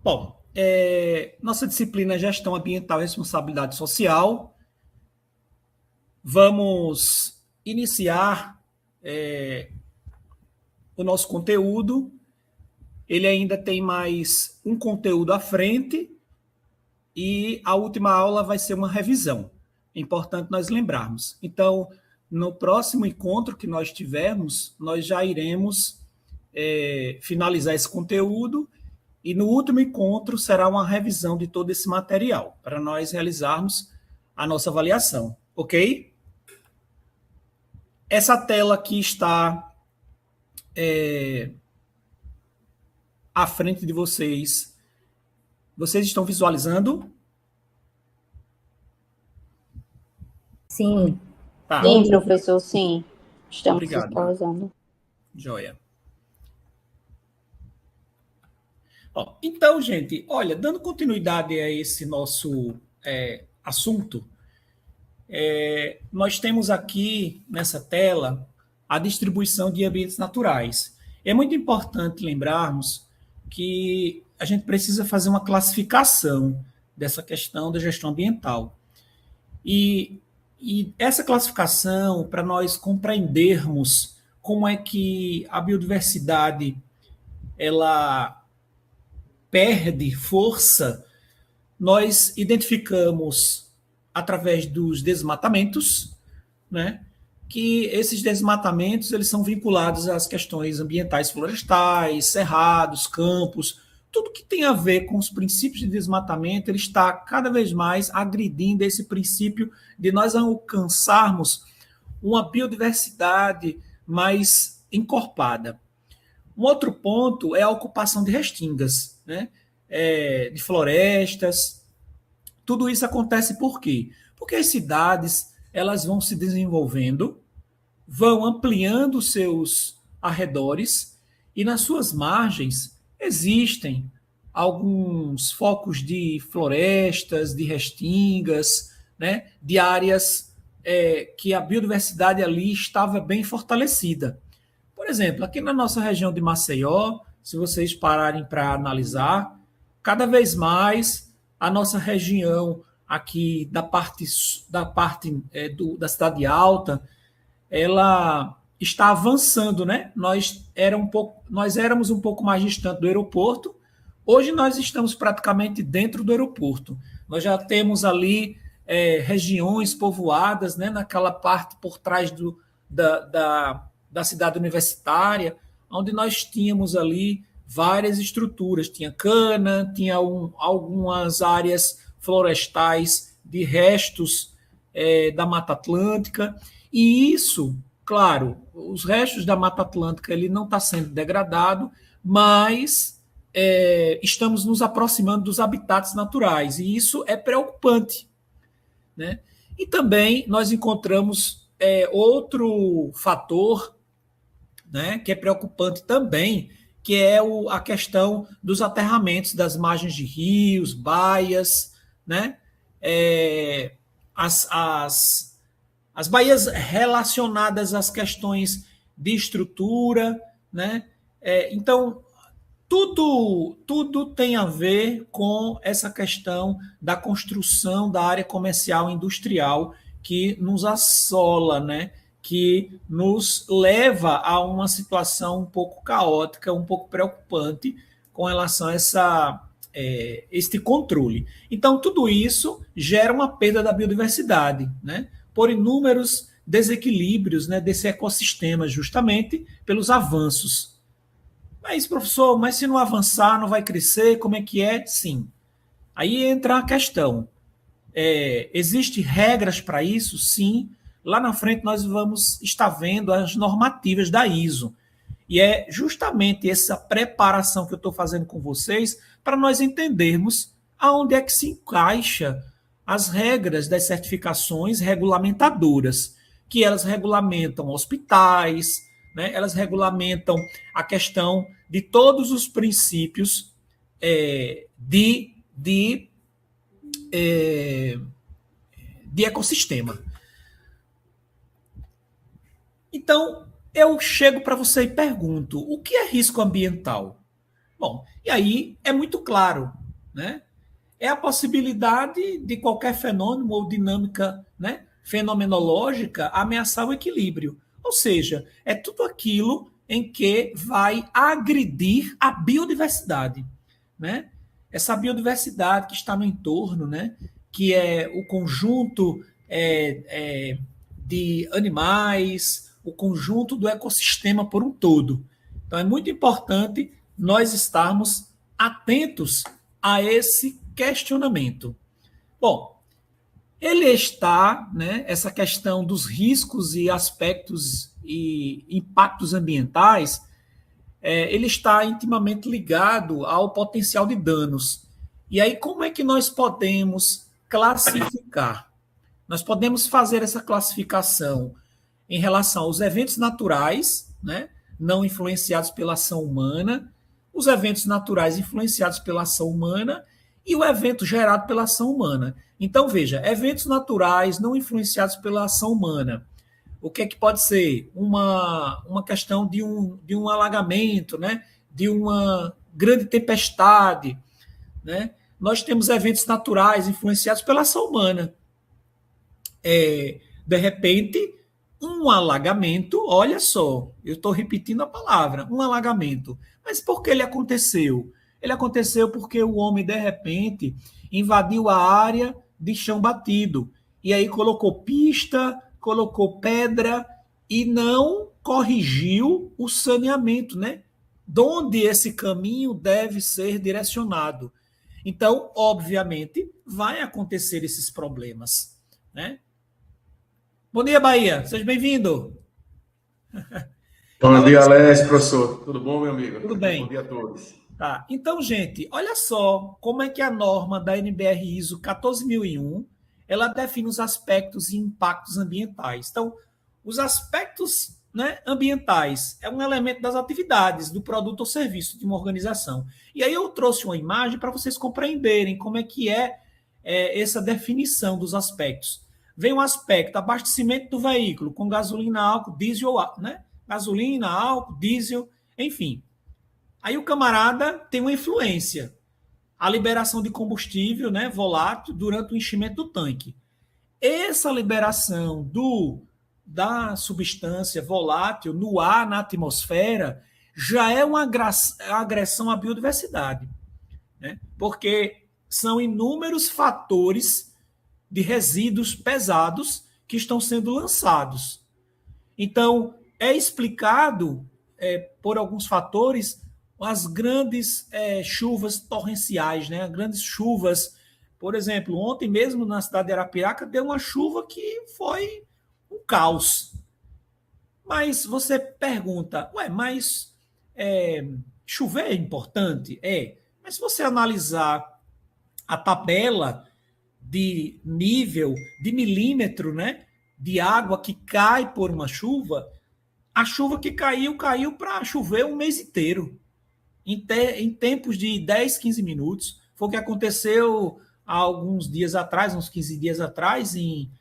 Bom, nossa disciplina é Gestão Ambiental e Responsabilidade Social. Vamos iniciar o nosso conteúdo. Ele ainda tem mais um conteúdo à frente e a última aula vai ser uma revisão. É importante nós lembrarmos. Então, no próximo encontro que nós tivermos, nós já iremos finalizar esse conteúdo e no último encontro será uma revisão de todo esse material para nós realizarmos a nossa avaliação, ok? Essa tela aqui está à frente de vocês. Vocês estão visualizando? Sim. Tá. Sim, professor, sim. Estamos Obrigado. visualizando. Joia. Então, gente, olha, dando continuidade a esse nosso assunto, nós temos aqui nessa tela a distribuição de ambientes naturais. É muito importante lembrarmos que a gente precisa fazer uma classificação dessa questão da gestão ambiental. E essa classificação, para nós compreendermos como é que a biodiversidade ela perde força, nós identificamos através dos desmatamentos, né, que esses desmatamentos eles são vinculados às questões ambientais florestais, cerrados, campos, tudo que tem a ver com os princípios de desmatamento, ele está cada vez mais agredindo esse princípio de nós alcançarmos uma biodiversidade mais encorpada. Um outro ponto é a ocupação de restingas, né? De florestas. Tudo isso acontece por quê? Porque as cidades elas vão se desenvolvendo, vão ampliando seus arredores e nas suas margens existem alguns focos de florestas, de restingas, né? De áreas que a biodiversidade ali estava bem fortalecida. Por exemplo, aqui na nossa região de Maceió, se vocês pararem para analisar, cada vez mais a nossa região aqui da parte da cidade alta, ela está avançando, né? Nós éramos um pouco mais distante do aeroporto, hoje nós estamos praticamente dentro do aeroporto. Nós já temos ali regiões povoadas, né? Naquela parte por trás da cidade universitária, onde nós tínhamos ali várias estruturas. Tinha cana, tinha algumas áreas florestais de restos da Mata Atlântica. E isso, claro, os restos da Mata Atlântica ele não está sendo degradado, mas estamos nos aproximando dos habitats naturais. E isso é preocupante, né? E também nós encontramos outro fator, né, que é preocupante também, que é a questão dos aterramentos das margens de rios, baias, né? As baías relacionadas às questões de estrutura, né? Então, tudo tem a ver com essa questão da construção da área comercial e industrial que nos assola, né? Que nos leva a uma situação um pouco caótica, um pouco preocupante com relação a este controle. Então, tudo isso gera uma perda da biodiversidade, né? Por inúmeros desequilíbrios, né, desse ecossistema, justamente pelos avanços. Mas, professor, mas se não avançar, não vai crescer, como é que é? Sim. Aí entra a questão. Existem regras para isso? Sim. Lá na frente nós vamos estar vendo as normativas da ISO. E é justamente essa preparação que eu estou fazendo com vocês para nós entendermos aonde é que se encaixa as regras das certificações regulamentadoras, que elas regulamentam hospitais, né? Elas regulamentam a questão de todos os princípios de ecossistema. Então, eu chego para você e pergunto, o que é risco ambiental? Bom, e aí é muito claro, né? É a possibilidade de qualquer fenômeno ou dinâmica, né, fenomenológica ameaçar o equilíbrio. Ou seja, é tudo aquilo em que vai agredir a biodiversidade, né? Essa biodiversidade que está no entorno, né? Que é o conjunto de animais, o conjunto do ecossistema por um todo. Então é muito importante nós estarmos atentos a esse questionamento. Bom, ele está, né, essa questão dos riscos e aspectos e impactos ambientais, ele está intimamente ligado ao potencial de danos. E aí, como é que nós podemos classificar? Nós podemos fazer essa classificação em relação aos eventos naturais, né, não influenciados pela ação humana, os eventos naturais influenciados pela ação humana e o evento gerado pela ação humana. Então, veja, eventos naturais não influenciados pela ação humana. O que é que pode ser? Uma questão de um alagamento, né? De uma grande tempestade. Né? Nós temos eventos naturais influenciados pela ação humana. De repente, um alagamento, olha só, eu estou repetindo a palavra, um alagamento. Mas por que ele aconteceu? Ele aconteceu porque o homem, de repente, invadiu a área de chão batido. E aí colocou pista, colocou pedra e não corrigiu o saneamento, né? De onde esse caminho deve ser direcionado. Então, obviamente, vai acontecer esses problemas, né? Bom dia, Bahia. Seja bem-vindo. Bom dia, Alex, professor. Tudo bom, meu amigo? Tudo bem. Bom dia a todos. Tá. Então, gente, olha só como é que a norma da NBR ISO 14001 ela define os aspectos e impactos ambientais. Então, os aspectos, né, ambientais é um elemento das atividades do produto ou serviço de uma organização. E aí eu trouxe uma imagem para vocês compreenderem como é que essa definição dos aspectos. Vem um aspecto, abastecimento do veículo com gasolina, álcool, diesel, né? Gasolina, álcool, diesel, enfim. Aí o camarada tem uma influência. A liberação de combustível, né, volátil durante o enchimento do tanque. Essa liberação da substância volátil no ar, na atmosfera, já é uma agressão à biodiversidade. Né? Porque são inúmeros fatores de resíduos pesados que estão sendo lançados. Então, é explicado por alguns fatores as grandes chuvas torrenciais, né? Grandes chuvas. Por exemplo, ontem mesmo na cidade de Arapiraca deu uma chuva que foi um caos. Mas você pergunta, mas chover é importante? Mas se você analisar a tabela de nível, de milímetro, né, de água que cai por uma chuva, a chuva que caiu para chover um mês inteiro. Em tempos de 10, 15 minutos. Foi o que aconteceu há alguns dias atrás, uns 15 dias atrás, em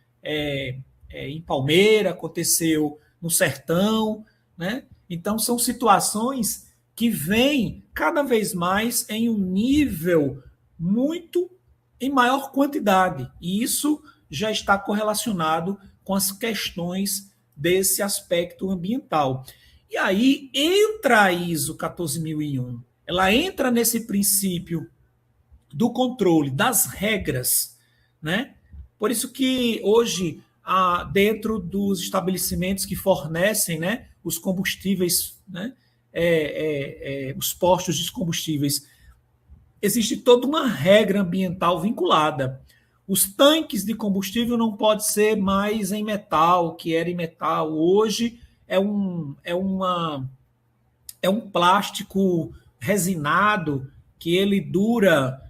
Palmeira, aconteceu no Sertão. Né? Então, são situações que vêm cada vez mais em um nível muito em maior quantidade. E isso já está correlacionado com as questões desse aspecto ambiental. E aí entra a ISO 14001. Ela entra nesse princípio do controle, das regras. Né? Por isso que hoje, dentro dos estabelecimentos que fornecem, né, os combustíveis, né, os postos de combustíveis, existe toda uma regra ambiental vinculada. Os tanques de combustível não podem ser mais em metal, que era em metal. Hoje é um plástico resinado que ele dura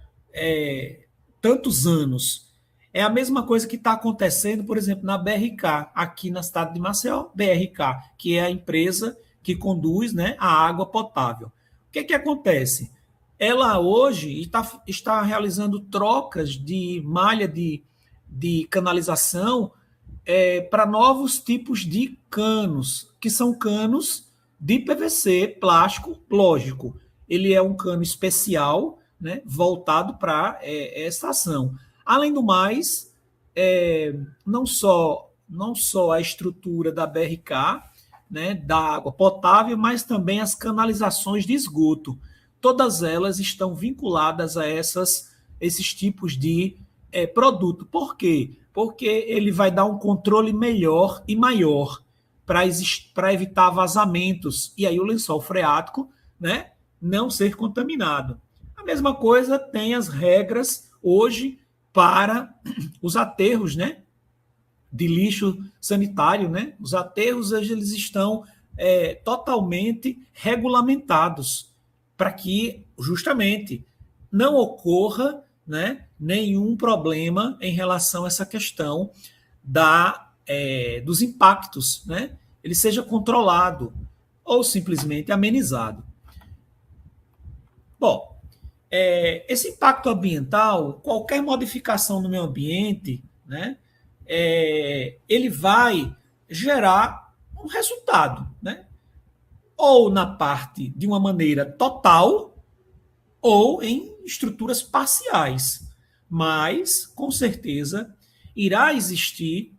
tantos anos. É a mesma coisa que está acontecendo, por exemplo, na BRK, aqui na cidade de Maceió, BRK, que é a empresa que conduz, né, a água potável. O que acontece? Ela hoje está realizando trocas de malha de canalização para novos tipos de canos, que são canos de PVC, plástico, lógico. ele é um cano especial, né, voltado para essa ação. Além do mais, não só a estrutura da BRK, né, da água potável, mas também as canalizações de esgoto. Todas elas estão vinculadas a esses tipos de produto. Por quê? Porque ele vai dar um controle melhor e maior para evitar vazamentos, e aí o lençol freático, né, não ser contaminado. A mesma coisa tem as regras hoje para os aterros, né, de lixo sanitário, né? Os aterros eles estão totalmente regulamentados para que justamente não ocorra, né, nenhum problema em relação a essa questão dos impactos, né? Ele seja controlado ou simplesmente amenizado. Bom, esse impacto ambiental, qualquer modificação no meio ambiente, né, ele vai gerar um resultado, né? Ou na parte de uma maneira total, ou em estruturas parciais. Mas, com certeza, irá existir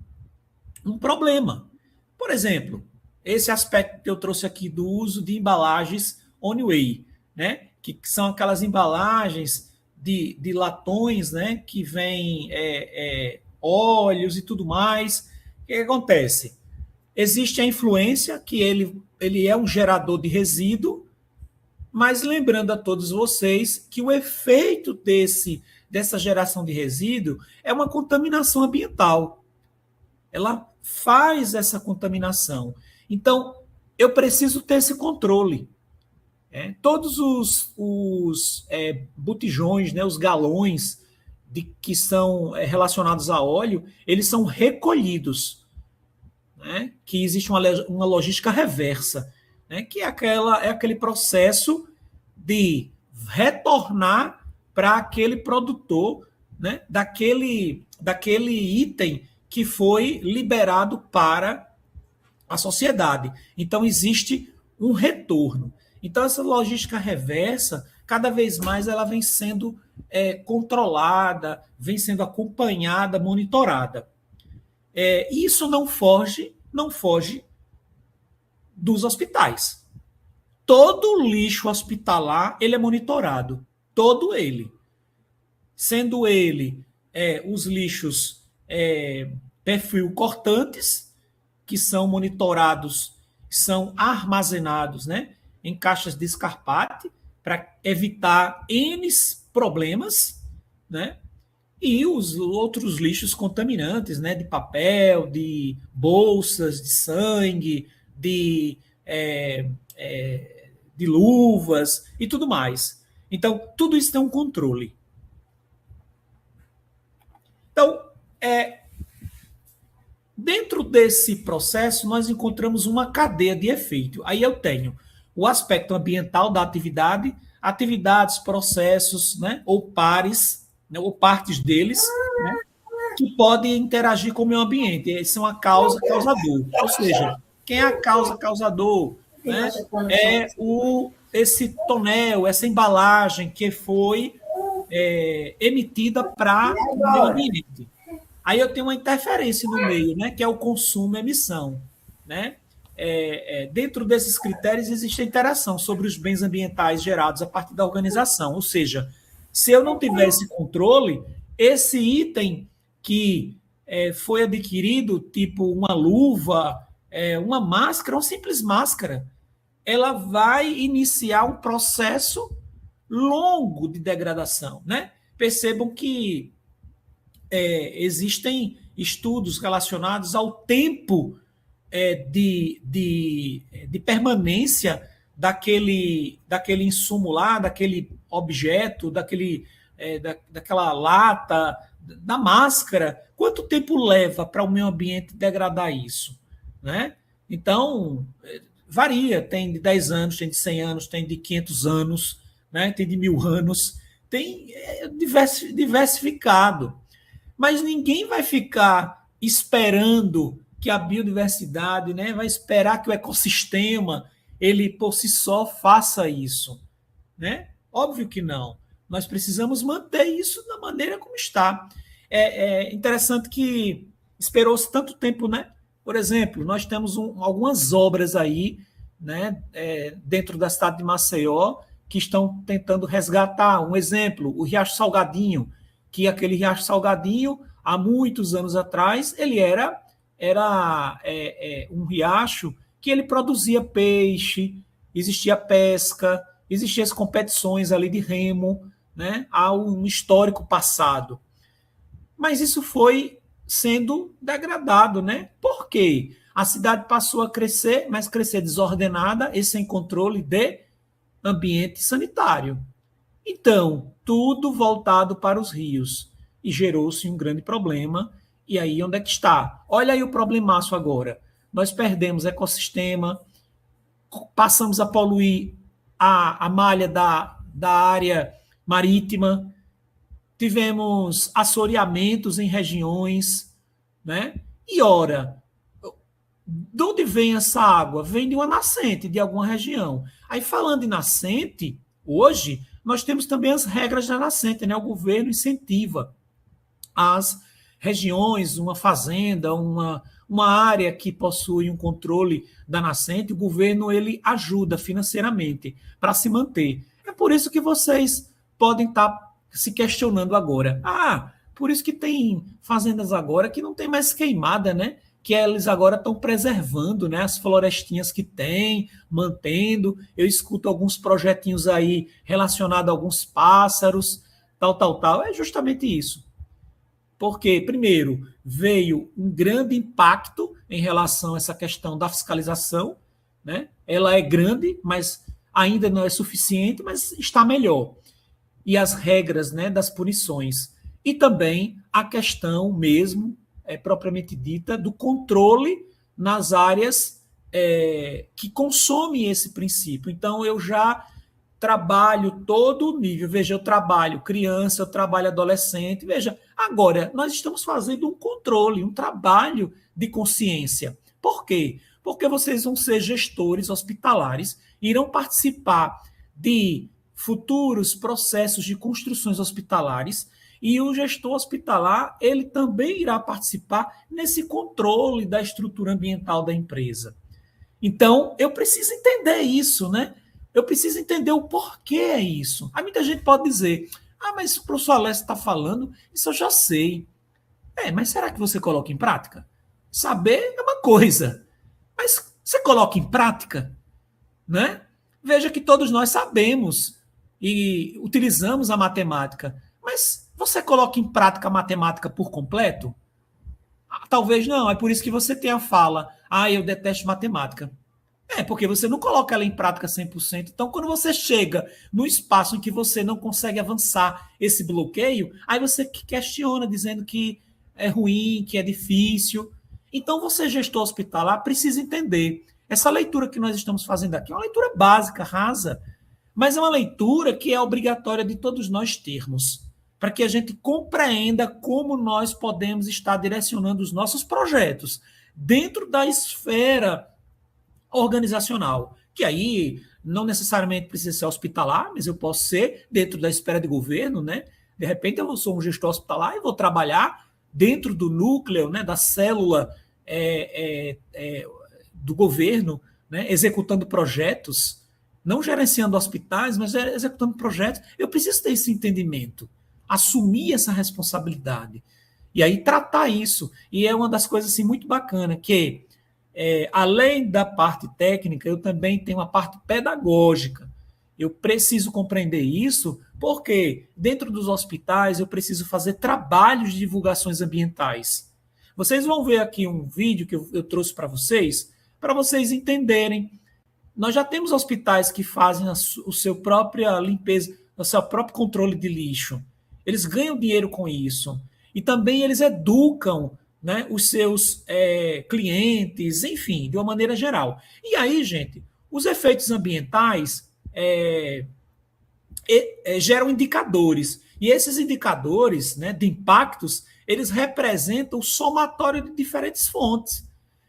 um problema. Por exemplo, esse aspecto que eu trouxe aqui do uso de embalagens one-way, né? Que são aquelas embalagens de latões, né? Que vêm óleos e tudo mais. O que acontece? Existe a influência, que ele é um gerador de resíduo, mas lembrando a todos vocês que o efeito dessa geração de resíduo é uma contaminação ambiental. Ela faz essa contaminação. Então, eu preciso ter esse controle. Todos os botijões, né, os galões que são relacionados a óleo, eles são recolhidos, né? Que existe uma logística reversa, né? Que é aquele processo de retornar para aquele produtor, né? daquele item que foi liberado para a sociedade. Então, existe um retorno. Então, essa logística reversa, cada vez mais, ela vem sendo controlada, vem sendo acompanhada, monitorada. Isso não foge dos hospitais. Todo lixo hospitalar ele é monitorado, todo ele. Sendo ele os lixos perfil cortantes, que são monitorados, são armazenados, né, em caixas de descarpate, para evitar N problemas, né? E os outros lixos contaminantes, né, de papel, de bolsas, de sangue, de luvas e tudo mais. Então, tudo isso tem um controle. Então, dentro desse processo, nós encontramos uma cadeia de efeito. Aí eu tenho o aspecto ambiental da atividade, atividades, processos, né, ou pares, né, ou partes deles, né, que podem interagir com o meio ambiente. Eles são a causa causador. Ou seja, quem é a causa causador? Né? Esse tonel, essa embalagem que foi emitida para o meio ambiente. Aí eu tenho uma interferência no meio, né, que é o consumo e emissão. Né? Dentro desses critérios existe a interação sobre os bens ambientais gerados a partir da organização. Ou seja, se eu não tiver esse controle, esse item que foi adquirido, tipo uma luva, uma máscara, uma simples máscara, ela vai iniciar um processo longo de degradação. Né? Percebam que existem estudos relacionados ao tempo de permanência daquele insumo lá, daquele objeto, daquela lata, da máscara. Quanto tempo leva para o meio ambiente degradar isso? Né? Então, varia. Tem de 10 anos, tem de 100 anos, tem de 500 anos, né? Tem de 1000 anos. Tem diversificado. Mas ninguém vai ficar esperando que a biodiversidade, né, vai esperar que o ecossistema ele por si só faça isso. né? Óbvio que não. Nós precisamos manter isso da maneira como está. É interessante que esperou-se tanto tempo, né? Por exemplo, nós temos algumas obras aí, né, dentro da cidade de Maceió, que estão tentando resgatar. Um exemplo, o Riacho Salgadinho, que aquele Riacho Salgadinho, há muitos anos atrás, ele era um riacho que ele produzia peixe, existia pesca, existiam as competições ali de remo, né? Há um histórico passado. Mas isso foi sendo degradado, né? Por quê? A cidade passou a crescer, mas crescer desordenada e sem controle de ambiente sanitário. Então, tudo voltado para os rios. E gerou-se um grande problema. E aí, onde é que está? Olha aí o problemaço agora. Nós perdemos ecossistema, passamos a poluir a malha da área marítima, tivemos assoreamentos em regiões, né? E ora, de onde vem essa água? Vem de uma nascente de alguma região. Aí, falando em nascente, hoje, nós temos também as regras da nascente, né? O governo incentiva as regiões, uma fazenda, uma área que possui um controle da nascente, o governo ele ajuda financeiramente para se manter. É por isso que vocês podem estar se questionando agora. Por isso que tem fazendas agora que não tem mais queimada, né? Que eles agora estão preservando, né, as florestinhas que tem, mantendo. Eu escuto alguns projetinhos aí relacionados a alguns pássaros, tal. É justamente isso. Porque, primeiro, veio um grande impacto em relação a essa questão da fiscalização, né? Ela é grande, mas ainda não é suficiente, mas está melhor. E as regras, né, das punições. E também a questão mesmo, propriamente dita, do controle nas áreas que consomem esse princípio. Então, eu já trabalho todo o nível. Veja, eu trabalho criança, eu trabalho adolescente. Veja, agora, nós estamos fazendo um controle, um trabalho de consciência. Por quê? Porque vocês vão ser gestores hospitalares, irão participar de futuros processos de construções hospitalares, e o gestor hospitalar, ele também irá participar nesse controle da estrutura ambiental da empresa. Então, eu preciso entender isso, né? Eu preciso entender o porquê é isso. Aí muita gente pode dizer, mas o professor Alessio está falando, isso eu já sei. Mas será que você coloca em prática? Saber é uma coisa, mas você coloca em prática, né? Veja que todos nós sabemos e utilizamos a matemática, mas você coloca em prática a matemática por completo? Talvez não, é por isso que você tem a fala, eu detesto matemática. Porque você não coloca ela em prática 100%. Então, quando você chega no espaço em que você não consegue avançar esse bloqueio, aí você questiona, dizendo que é ruim, que é difícil. Então, você, gestor hospitalar, precisa entender. Essa leitura que nós estamos fazendo aqui é uma leitura básica, rasa, mas é uma leitura que é obrigatória de todos nós termos, para que a gente compreenda como nós podemos estar direcionando os nossos projetos dentro da esfera organizacional, que aí não necessariamente precisa ser hospitalar, mas eu posso ser dentro da esfera de governo, né? De repente eu sou um gestor hospitalar e vou trabalhar dentro do núcleo, né, da célula do governo, né, executando projetos, não gerenciando hospitais, mas executando projetos. Eu preciso ter esse entendimento, assumir essa responsabilidade e aí tratar isso. E é uma das coisas assim, muito bacana, que além da parte técnica, eu também tenho a parte pedagógica. Eu preciso compreender isso, porque dentro dos hospitais eu preciso fazer trabalhos de divulgações ambientais. Vocês vão ver aqui um vídeo que eu trouxe para vocês entenderem. Nós já temos hospitais que fazem o seu própria limpeza, o seu próprio controle de lixo. Eles ganham dinheiro com isso. E também eles educam, né, os seus clientes, enfim, de uma maneira geral. E aí, gente, os efeitos ambientais geram indicadores. E esses indicadores, né, de impactos, eles representam o somatório de diferentes fontes.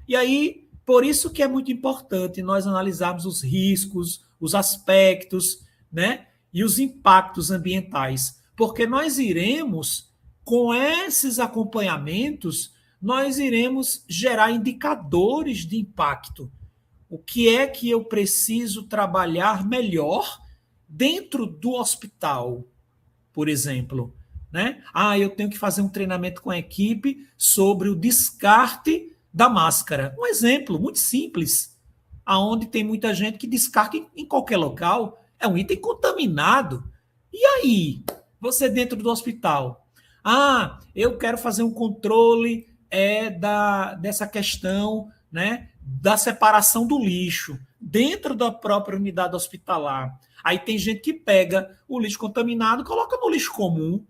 E aí, por isso que é muito importante nós analisarmos os riscos, os aspectos, né? e os impactos ambientais, porque nós iremos, com esses acompanhamentos, nós iremos gerar indicadores de impacto. O que é que eu preciso trabalhar melhor dentro do hospital, por exemplo? Né? Eu tenho que fazer um treinamento com a equipe sobre o descarte da máscara. Um exemplo muito simples, aonde tem muita gente que descarta em qualquer local, é um item contaminado. E aí, você dentro do hospital? Eu quero fazer um controle dessa questão, né, da separação do lixo dentro da própria unidade hospitalar. Aí tem gente que pega o lixo contaminado e coloca no lixo comum.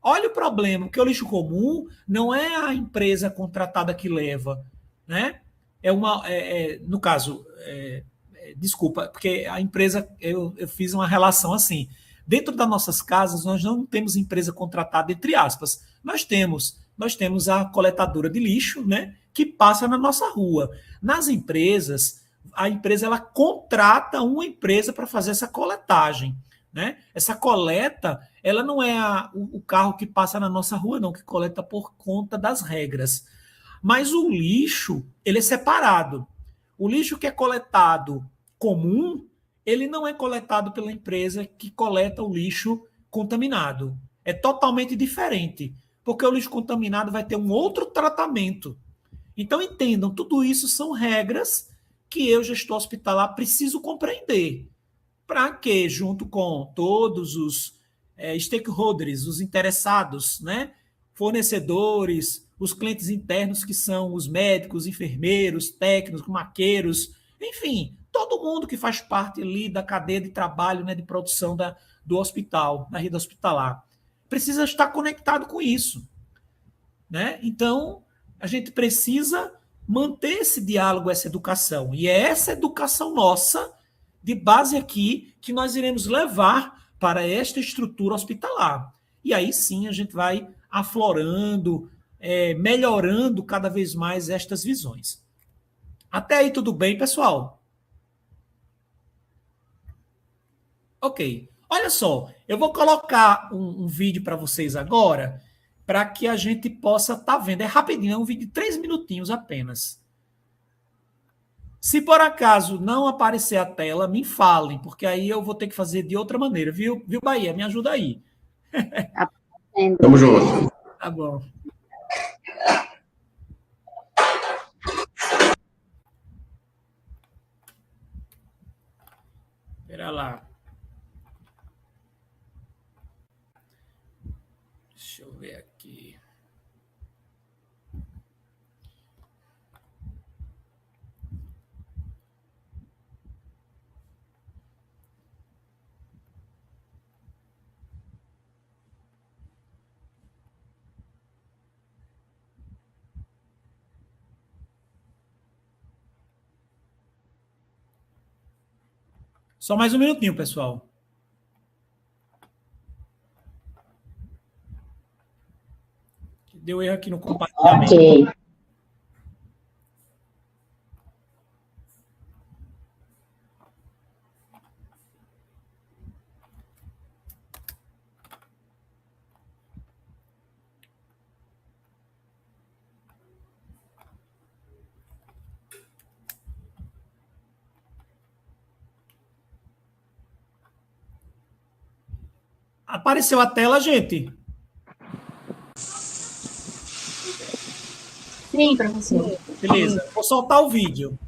Olha o problema, porque o lixo comum não é a empresa contratada que leva, né? No caso, desculpa, porque a empresa, eu fiz uma relação assim. Dentro das nossas casas, nós não temos empresa contratada, entre aspas. Nós temos a coletadora de lixo, né, que passa na nossa rua. Nas empresas, a empresa ela contrata uma empresa para fazer essa coletagem. Né? Essa coleta, ela não é o carro que passa na nossa rua, não, que coleta por conta das regras. Mas o lixo, ele é separado. O lixo que é coletado comum, ele não é coletado pela empresa que coleta o lixo contaminado. É totalmente diferente, porque o lixo contaminado vai ter um outro tratamento. Então, entendam, tudo isso são regras que eu, gestor hospitalar, preciso compreender para que, junto com todos os stakeholders, os interessados, né, fornecedores, os clientes internos, que são os médicos, enfermeiros, técnicos, maqueiros, enfim, todo mundo que faz parte ali da cadeia de trabalho, né, de produção do hospital, da rede hospitalar, precisa estar conectado com isso. Né? Então, a gente precisa manter esse diálogo, essa educação. E é essa educação nossa, de base aqui, que nós iremos levar para esta estrutura hospitalar. E aí sim a gente vai aflorando, melhorando cada vez mais estas visões. Até aí tudo bem, pessoal? Ok. Olha só, eu vou colocar um vídeo para vocês agora, para que a gente possa estar vendo. É rapidinho, é um vídeo de 3 minutinhos apenas. Se por acaso não aparecer a tela, me falem, porque aí eu vou ter que fazer de outra maneira, viu, Bahia? Me ajuda aí. Tamo junto. Tá bom. Espera lá. Deixa eu ver aqui. Só mais um minutinho, pessoal. Deu erro aqui no compartilhamento. Ok. Apareceu a tela, gente? Sim, professor. Beleza. Vou soltar o vídeo.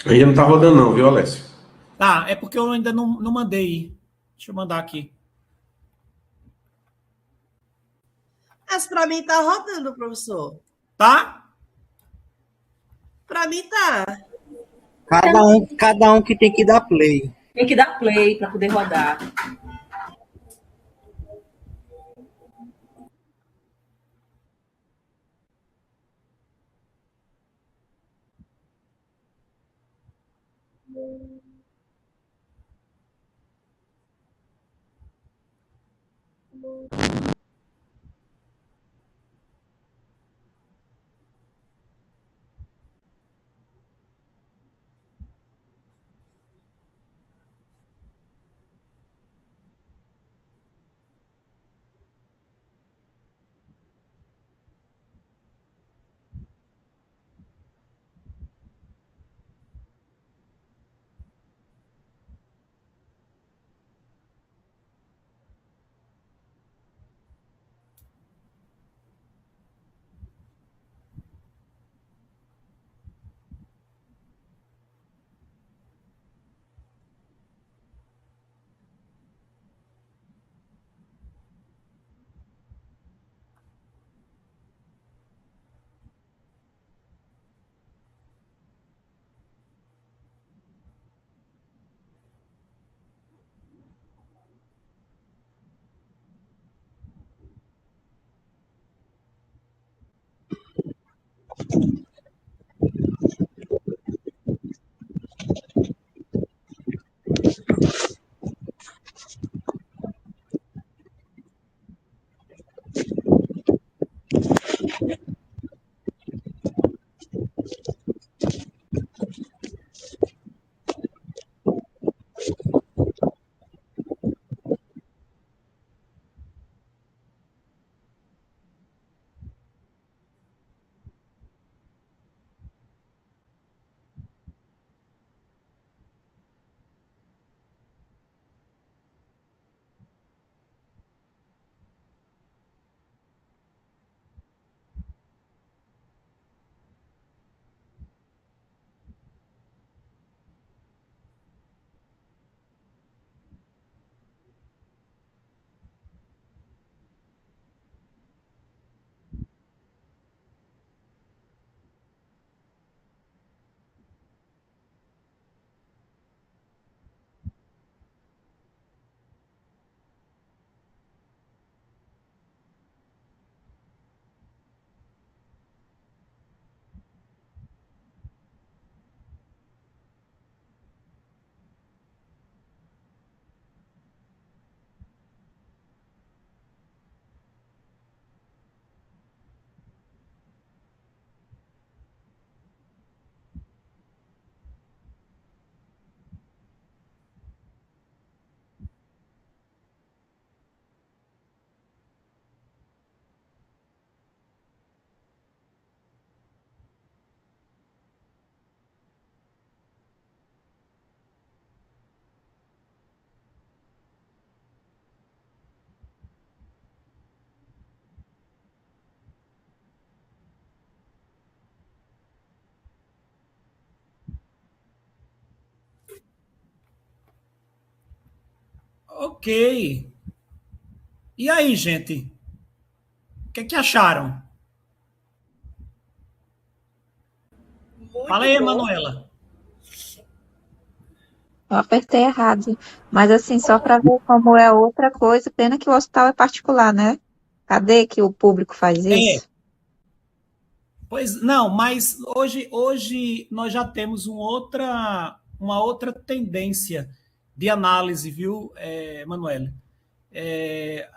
Ainda não tá rodando não, viu, Alessio? Tá, é porque eu ainda não mandei. Deixa eu mandar aqui. Mas para mim tá rodando, professor. Tá? Para mim tá. Cada um que tem que dar play. Tem que dar play para poder rodar. Ok. E aí, gente? O que é que acharam? Fala Muito aí, bom. Manuela. Eu apertei errado. Mas assim, só para ver como é outra coisa, pena que o hospital é particular, né? Cadê que o público faz É, isso? pois não, mas hoje nós já temos uma outra tendência de análise, viu, Manuela?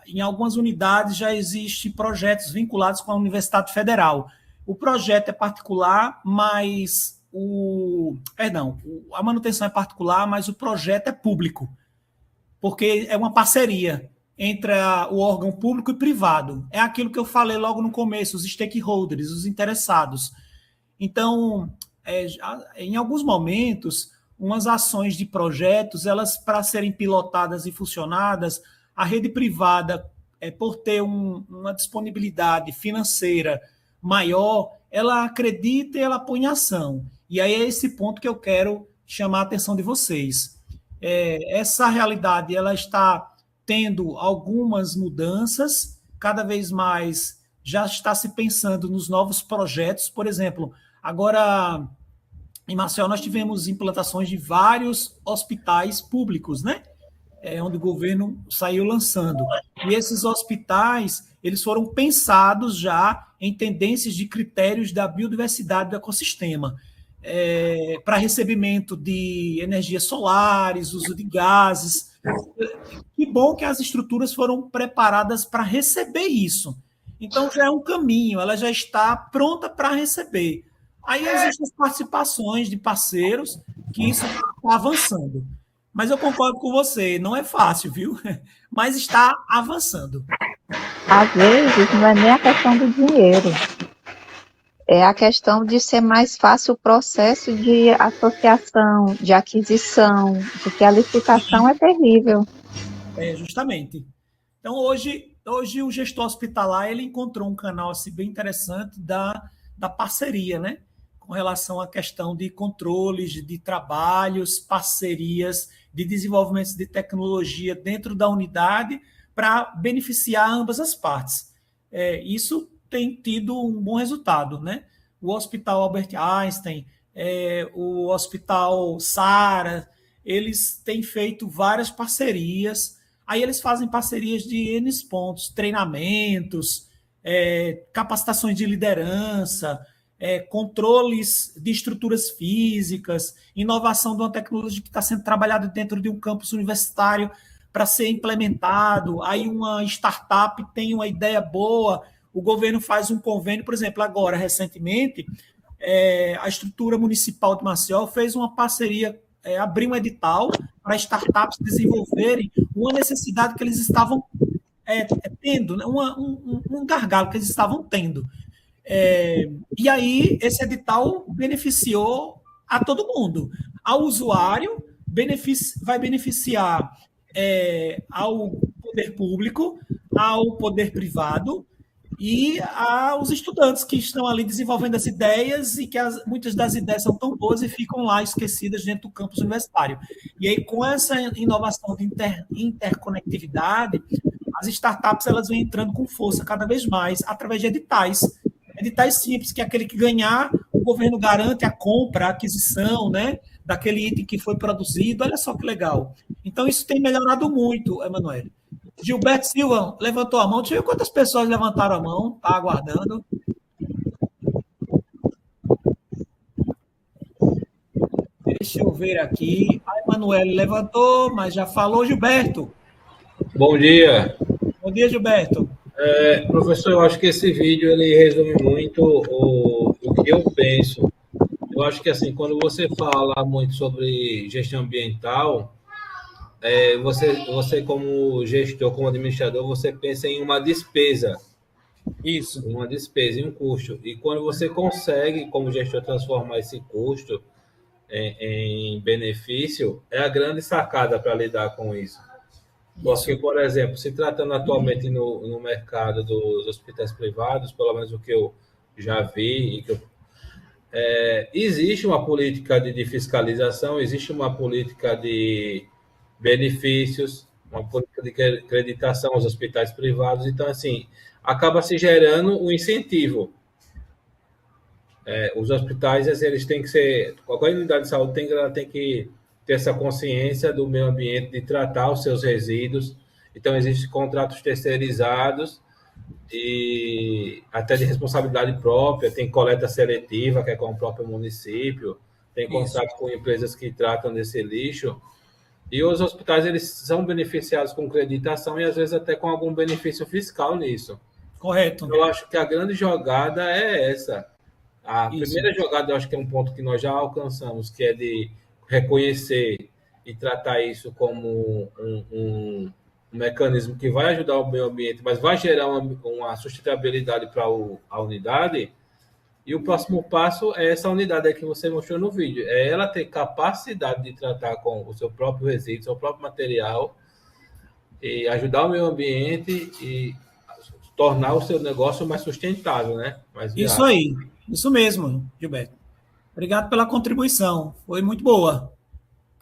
Em algumas unidades já existem projetos vinculados com a Universidade Federal. O projeto é particular, mas a manutenção é particular, mas o projeto é público, porque é uma parceria entre o órgão público e privado. É aquilo que eu falei logo no começo, os stakeholders, os interessados. Então, em alguns momentos, umas ações de projetos, elas para serem pilotadas e funcionadas, a rede privada, por ter uma disponibilidade financeira maior, ela acredita e ela põe em ação. E aí é esse ponto que eu quero chamar a atenção de vocês. Essa realidade ela está tendo algumas mudanças, cada vez mais já está se pensando nos novos projetos. Por exemplo, agora em Maceió nós tivemos implantações de vários hospitais públicos, né? Onde o governo saiu lançando. E esses hospitais, eles foram pensados já em tendências de critérios da biodiversidade do ecossistema, para recebimento de energias solares, uso de gases. Que bom que as estruturas foram preparadas para receber isso. Então já é um caminho, ela já está pronta para receber. Aí existem as participações de parceiros que isso está avançando. Mas eu concordo com você, não é fácil, viu? Mas está avançando. Às vezes não é nem a questão do dinheiro, é a questão de ser mais fácil o processo de associação, de aquisição, porque a licitação é terrível. Justamente. Então, hoje o gestor hospitalar ele encontrou um canal assim, bem interessante da parceria, né? Com relação à questão de controles, de trabalhos, parcerias, de desenvolvimento de tecnologia dentro da unidade para beneficiar ambas as partes. Isso tem tido um bom resultado, né? O Hospital Albert Einstein, o Hospital Sara, eles têm feito várias parcerias. Aí eles fazem parcerias de N pontos, treinamentos, capacitações de liderança, controles de estruturas físicas, inovação de uma tecnologia que está sendo trabalhada dentro de um campus universitário para ser implementado. Aí uma startup tem uma ideia boa, o governo faz um convênio, por exemplo, agora, recentemente, a estrutura municipal de Maceió fez uma parceria, abriu um edital para startups desenvolverem uma necessidade que eles estavam tendo, né? Um gargalo que eles estavam tendo. E aí, esse edital beneficiou a todo mundo. Ao usuário, vai beneficiar ao poder público, ao poder privado e aos estudantes que estão ali desenvolvendo as ideias e que muitas das ideias são tão boas e ficam lá esquecidas dentro do campus universitário. E aí, com essa inovação de interconectividade, as startups elas vêm entrando com força cada vez mais através de editais. Editais simples, que é aquele que ganhar, o governo garante a compra, a aquisição, né, daquele item que foi produzido. Olha só que legal. Então, isso tem melhorado muito, Emanuel. Gilberto Silva levantou a mão. Deixa eu ver quantas pessoas levantaram a mão. Está aguardando. Deixa eu ver aqui. A Emanuele levantou, mas já falou. Gilberto. Bom dia. Bom dia, Gilberto. Professor, eu acho que esse vídeo ele resume muito o que eu penso. Eu acho que assim, quando você fala muito sobre gestão ambiental, você como gestor, como administrador, você pensa em uma despesa. Isso. Uma despesa, em um custo. E quando você consegue, como gestor, transformar esse custo em benefício, é a grande sacada para lidar com isso. Porque, por exemplo, se tratando atualmente no mercado dos hospitais privados, pelo menos o que eu já vi, existe uma política de fiscalização, existe uma política de benefícios, uma política de acreditação aos hospitais privados. Então, assim, acaba se gerando um incentivo. Os hospitais, eles têm que ser... Qualquer unidade de saúde tem que ter essa consciência do meio ambiente, de tratar os seus resíduos. Então, existem contratos terceirizados e até de responsabilidade própria, tem coleta seletiva, que é com o próprio município, tem contrato com empresas que tratam desse lixo, e os hospitais eles são beneficiados com creditação e às vezes até com algum benefício fiscal nisso. Correto. Eu acho que a grande jogada é essa. A primeira jogada, eu acho que é um ponto que nós já alcançamos, que é de reconhecer e tratar isso como um mecanismo que vai ajudar o meio ambiente, mas vai gerar uma sustentabilidade para a unidade. E o próximo passo é essa unidade aí que você mostrou no vídeo. É ela ter capacidade de tratar com o seu próprio resíduo, seu próprio material, e ajudar o meio ambiente e tornar o seu negócio mais sustentável, né? Mais viável. Isso aí, isso mesmo, Gilberto. Obrigado pela contribuição, foi muito boa.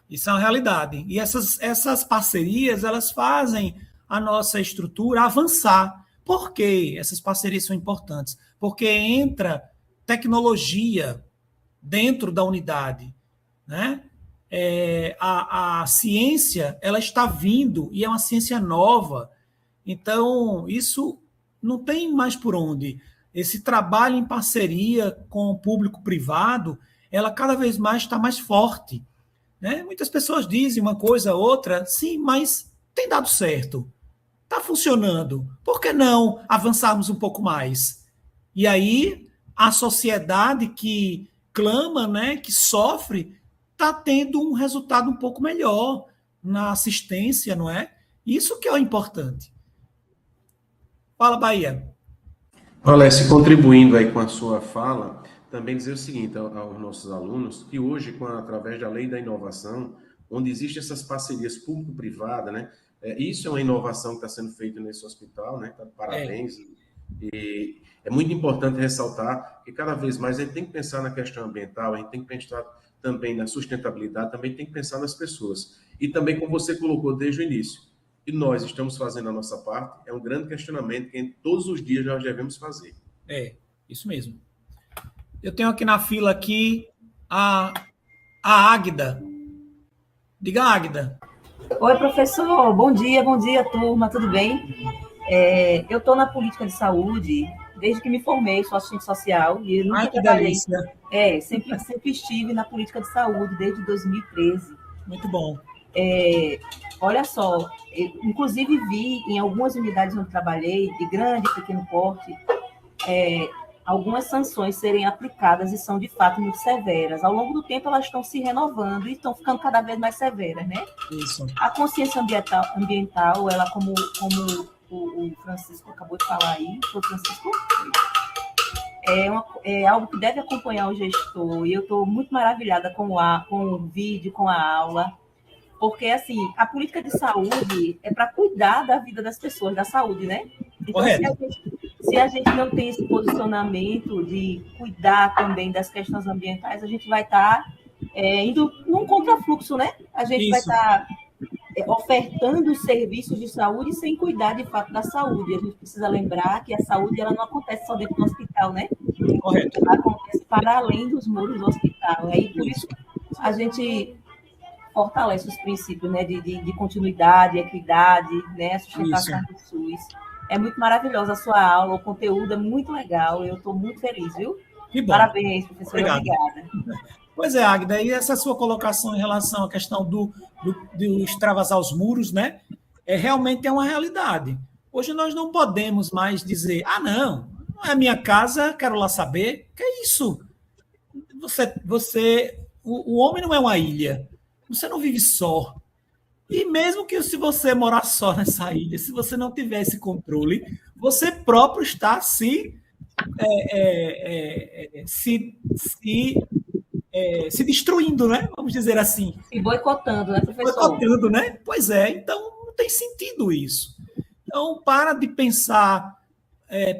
Isso é uma realidade. E essas parcerias, elas fazem a nossa estrutura avançar. Por que essas parcerias são importantes? Porque entra tecnologia dentro da unidade, né? A ciência, ela está vindo e é uma ciência nova. Então, isso não tem mais por onde. Esse trabalho em parceria com o público privado, ela cada vez mais está mais forte. Né? Muitas pessoas dizem uma coisa, outra, sim, mas tem dado certo. Está funcionando. Por que não avançarmos um pouco mais? E aí, a sociedade que clama, né, que sofre, está tendo um resultado um pouco melhor na assistência, não é? Isso que é o importante. Fala, Bahia. Alessio, contribuindo aí com a sua fala, também dizer o seguinte aos nossos alunos, que hoje, através da lei da inovação, onde existem essas parcerias público-privada, né? Isso é uma inovação que está sendo feita nesse hospital, né? Parabéns. E é muito importante ressaltar que cada vez mais a gente tem que pensar na questão ambiental, a gente tem que pensar também na sustentabilidade, também tem que pensar nas pessoas. E também, como você colocou desde o início, e nós estamos fazendo a nossa parte, é um grande questionamento que todos os dias nós devemos fazer. Isso mesmo. Eu tenho aqui na fila aqui a Águida. Diga, Águida. Oi, professor. Bom dia, turma. Tudo bem? Eu estou na política de saúde desde que me formei, sou assistente social e nunca trabalhei. Sempre estive na política de saúde desde 2013. Muito bom. Olha só, inclusive vi em algumas unidades onde trabalhei, de grande e pequeno porte, algumas sanções serem aplicadas e são, de fato, muito severas. Ao longo do tempo, elas estão se renovando e estão ficando cada vez mais severas, né? Isso. A consciência ambiental, ela, como o Francisco acabou de falar aí, foi o Francisco? É algo que deve acompanhar o gestor, e eu estou muito maravilhada com o vídeo, com a aula, porque, assim, a política de saúde é para cuidar da vida das pessoas, da saúde, né? Então, se a gente não tem esse posicionamento de cuidar também das questões ambientais, a gente vai estar indo num contrafluxo, né? A gente vai estar ofertando serviços de saúde sem cuidar, de fato, da saúde. A gente precisa lembrar que a saúde ela não acontece só dentro do hospital, né? Correto. Ela acontece para além dos muros do hospital. Aí, por isso, a gente fortalece os princípios, né, de continuidade, equidade, né, a sustentação do SUS. É muito maravilhosa a sua aula, o conteúdo é muito legal, eu estou muito feliz, viu? Que bom. Parabéns, professora, obrigada. Pois é, Águida, e essa sua colocação em relação à questão do extravasar os muros, né, realmente é uma realidade. Hoje nós não podemos mais dizer, não é minha casa, quero lá saber. Que é isso? O homem não é uma ilha, você não vive só. E mesmo que se você morar só nessa ilha, se você não tiver esse controle, você próprio está se destruindo, né? Vamos dizer assim. Se boicotando, né, professor? Boicotando, né? Pois é, então não tem sentido isso. Então, para de pensar,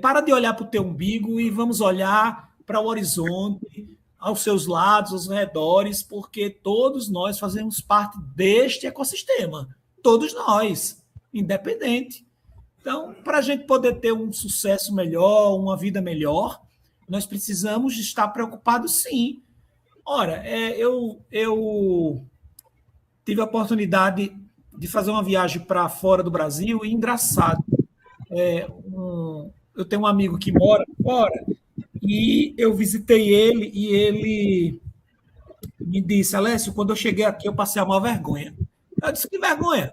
para de olhar para o teu umbigo e vamos olhar para o horizonte, aos seus lados, aos redores, porque todos nós fazemos parte deste ecossistema. Todos nós. independente. Então, para a gente poder ter um sucesso melhor, uma vida melhor, nós precisamos estar preocupados, sim. Ora, eu tive a oportunidade de fazer uma viagem para fora do Brasil, e engraçado, eu tenho um amigo que mora fora, e eu visitei ele, e ele me disse: Alessio, quando eu cheguei aqui, eu passei a maior vergonha. Eu disse: que vergonha?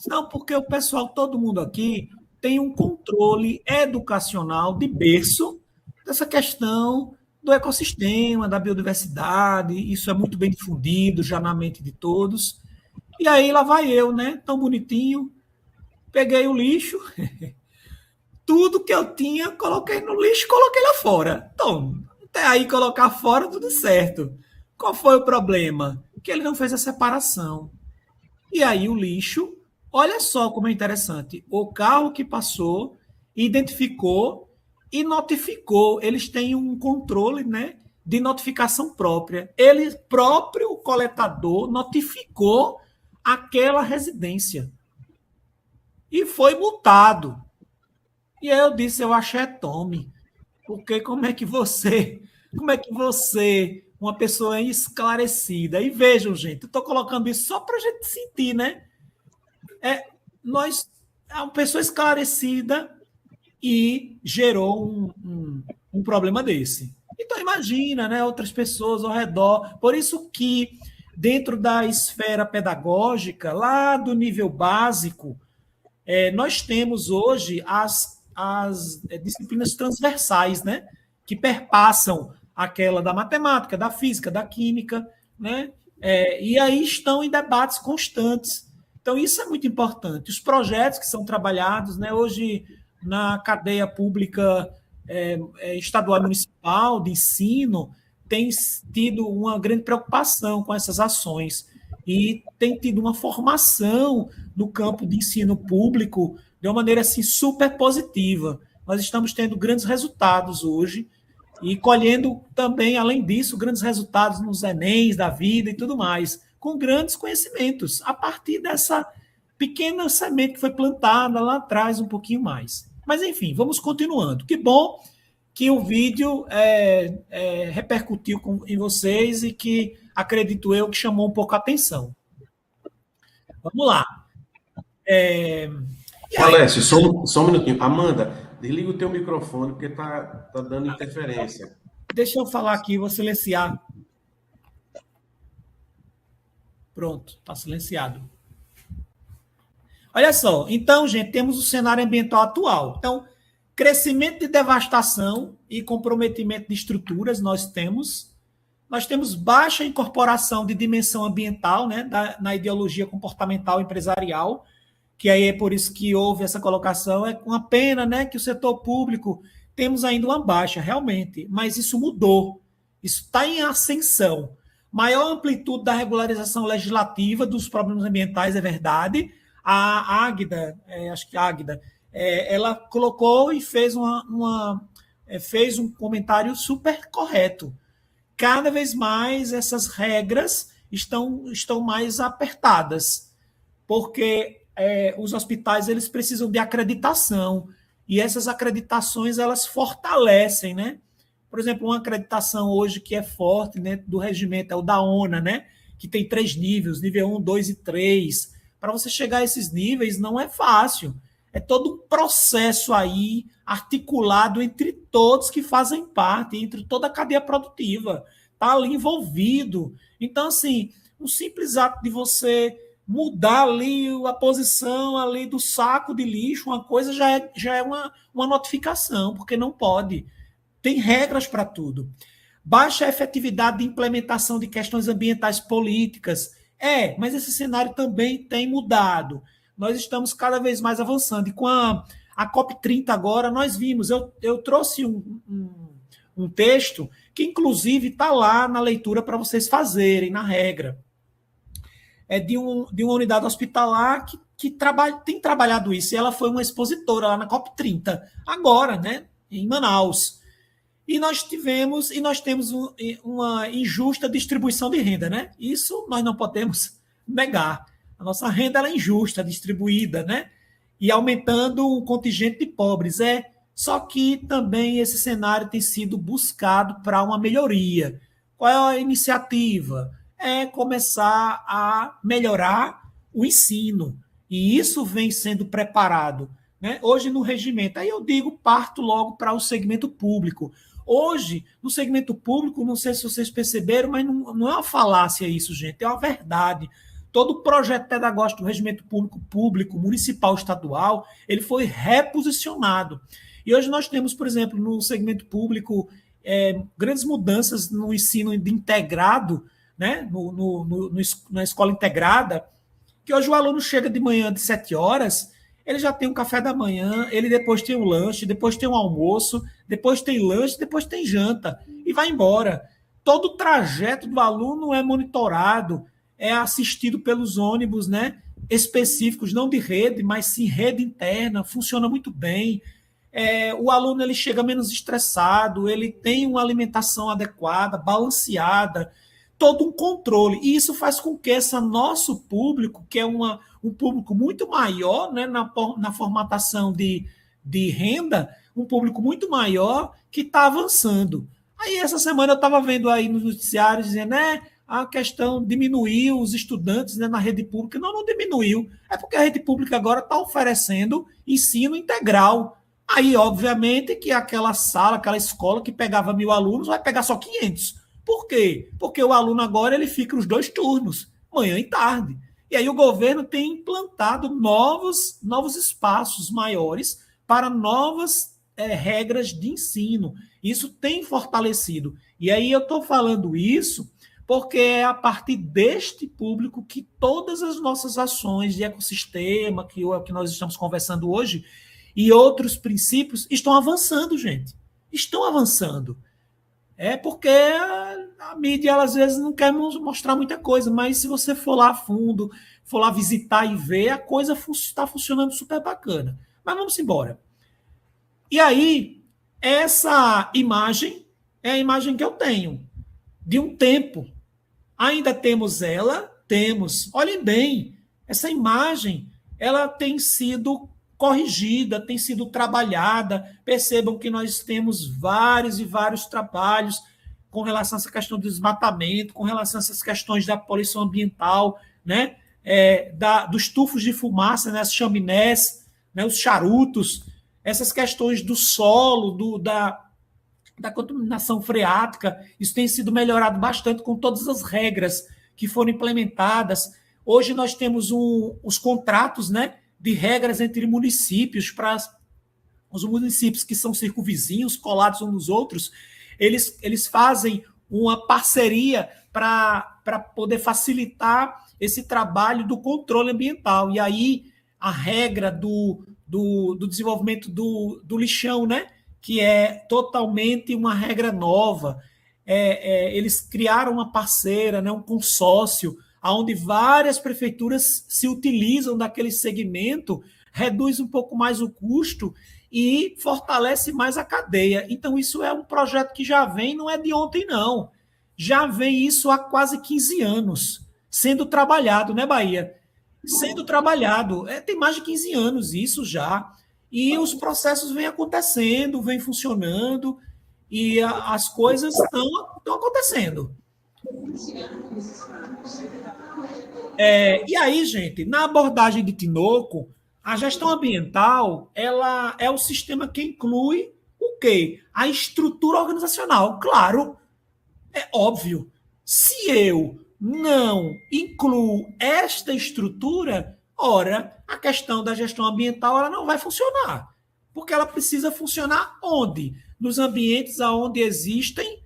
Não, porque o pessoal, todo mundo aqui, tem um controle educacional de berço dessa questão do ecossistema, da biodiversidade. Isso é muito bem difundido já na mente de todos. E aí lá vai eu, né? Tão bonitinho, peguei o lixo, tudo que eu tinha, coloquei no lixo, coloquei lá fora. Então, até aí colocar fora, tudo certo. Qual foi o problema? Que ele não fez a separação. E aí o lixo, olha só como é interessante, o carro que passou identificou e notificou. Eles têm um controle, né, de notificação própria. Ele próprio, o coletador, notificou aquela residência e foi multado. E aí eu disse: eu achei tome, porque como é que você, uma pessoa esclarecida, e vejam, gente, eu estou colocando isso só para a gente sentir, né? É uma pessoa esclarecida e gerou um problema desse. Então imagina, né, outras pessoas ao redor. Por isso que dentro da esfera pedagógica, lá do nível básico, nós temos hoje as disciplinas transversais, né, que perpassam aquela da matemática, da física, da química, né, e aí estão em debates constantes. Então, isso é muito importante. Os projetos que são trabalhados, né, hoje na cadeia pública estadual e municipal de ensino, tem tido uma grande preocupação com essas ações e tem tido uma formação no campo de ensino público de uma maneira assim, super positiva. Nós estamos tendo grandes resultados hoje e colhendo também, além disso, grandes resultados nos Enems da vida e tudo mais, com grandes conhecimentos, a partir dessa pequena semente que foi plantada lá atrás um pouquinho mais. Mas, enfim, vamos continuando. Que bom que o vídeo repercutiu em vocês e que, acredito eu, que chamou um pouco a atenção. Vamos lá. Alessio, só um minutinho. Amanda, desliga o teu microfone, porque tá dando interferência. Deixa eu falar aqui, vou silenciar. Pronto, está silenciado. Olha só, então, gente, temos o cenário ambiental atual. Então, crescimento de devastação e comprometimento de estruturas nós temos. Nós temos baixa incorporação de dimensão ambiental, né, na ideologia comportamental empresarial, que aí é por isso que houve essa colocação. É uma pena, né, que o setor público temos ainda uma baixa, realmente, mas isso mudou. Isso está em ascensão. Maior amplitude da regularização legislativa dos problemas ambientais, é verdade. A Águida, acho que a Águida, ela colocou e fez fez um comentário super correto. Cada vez mais essas regras estão mais apertadas, porque os hospitais eles precisam de acreditação, e essas acreditações elas fortalecem, né? Por exemplo, uma acreditação hoje que é forte, né, do regimento é o da ONA, né, que tem 3 níveis, nível 1, 2 e 3. Para você chegar a esses níveis não é fácil. É todo um processo aí articulado entre todos que fazem parte, entre toda a cadeia produtiva. Está ali envolvido. Então, assim, o simples ato de você mudar ali a posição ali do saco de lixo, uma coisa já é uma notificação, porque não pode. Tem regras para tudo. Baixa efetividade de implementação de questões ambientais políticas. Mas esse cenário também tem mudado. Nós estamos cada vez mais avançando. E com a COP30 agora, nós vimos, eu trouxe um texto que, inclusive, está lá na leitura para vocês fazerem, na regra. É de uma unidade hospitalar que tem trabalhado isso. E ela foi uma expositora lá na COP30, agora, né, em Manaus. E nós temos uma injusta distribuição de renda, né? Isso nós não podemos negar. A nossa renda ela é injusta, distribuída, né? e aumentando o contingente de pobres. Só que também esse cenário tem sido buscado para uma melhoria. Qual é a iniciativa? É começar a melhorar o ensino. E isso vem sendo preparado, né? Hoje no regimento. Aí eu digo, parto logo para o segmento público. Hoje, no segmento público, não sei se vocês perceberam, mas não é uma falácia isso, gente, é uma verdade. Todo o projeto pedagógico do regimento público, municipal, estadual, ele foi reposicionado. E hoje nós temos, por exemplo, no segmento público, grandes mudanças no ensino de integrado, né? Na escola integrada, que hoje o aluno chega de manhã de 7 horas, ele já tem um café da manhã, ele depois tem um lanche, depois tem um almoço, depois tem lanche, depois tem janta, e vai embora. Todo o trajeto do aluno é monitorado, é assistido pelos ônibus, né, específicos, não de rede, mas sim rede interna, funciona muito bem. O aluno ele chega menos estressado, ele tem uma alimentação adequada, balanceada, todo um controle. E isso faz com que esse nosso público, que é um público muito maior, né, na formatação de renda, um público muito maior que está avançando. Aí essa semana eu estava vendo aí nos noticiários dizendo, a questão diminuiu os estudantes, né, na rede pública. Não diminuiu. É porque a rede pública agora está oferecendo ensino integral. Aí, obviamente, que aquela sala, aquela escola que pegava 1.000 alunos vai pegar só 500. Por quê? Porque o aluno agora ele fica os 2 turnos, manhã e tarde. E aí o governo tem implantado novos espaços maiores para novas regras de ensino. Isso tem fortalecido. E aí eu estou falando isso porque é a partir deste público que todas as nossas ações de ecossistema, que é o que nós estamos conversando hoje, e outros princípios estão avançando, gente. Estão avançando. Porque a mídia, ela, às vezes, não quer mostrar muita coisa, mas se você for lá a fundo, for lá visitar e ver, a coisa está funcionando super bacana. Mas vamos embora. E aí, essa imagem é a imagem que eu tenho de um tempo. Ainda temos ela? Temos. Olhem bem, essa imagem ela tem sido corrigida, tem sido trabalhada. Percebam que nós temos vários e vários trabalhos com relação a essa questão do desmatamento, com relação a essas questões da poluição ambiental, né? Dos tufos de fumaça, né? As chaminés, né? Os charutos, essas questões do solo, da contaminação freática. Isso tem sido melhorado bastante com todas as regras que foram implementadas. Hoje nós temos os contratos, né, de regras entre municípios, para os municípios que são circunvizinhos, colados uns nos outros, eles fazem uma parceria para poder facilitar esse trabalho do controle ambiental. E aí a regra do desenvolvimento do lixão, né, que é totalmente uma regra nova. Eles criaram uma parceira, né, um consórcio, onde várias prefeituras se utilizam daquele segmento, reduz um pouco mais o custo e fortalece mais a cadeia. Então, isso é um projeto que já vem, não é de ontem, não. Já vem isso há quase 15 anos, sendo trabalhado, né, Bahia? Sendo trabalhado. Tem mais de 15 anos isso já. E os processos vêm acontecendo, vêm funcionando, e as coisas estão acontecendo. E aí, gente, na abordagem de Tinoco, a gestão ambiental ela é o sistema que inclui o quê? A estrutura organizacional. Claro, é óbvio. Se eu não incluo esta estrutura, ora, a questão da gestão ambiental ela não vai funcionar. Porque ela precisa funcionar onde? Nos ambientes onde existem,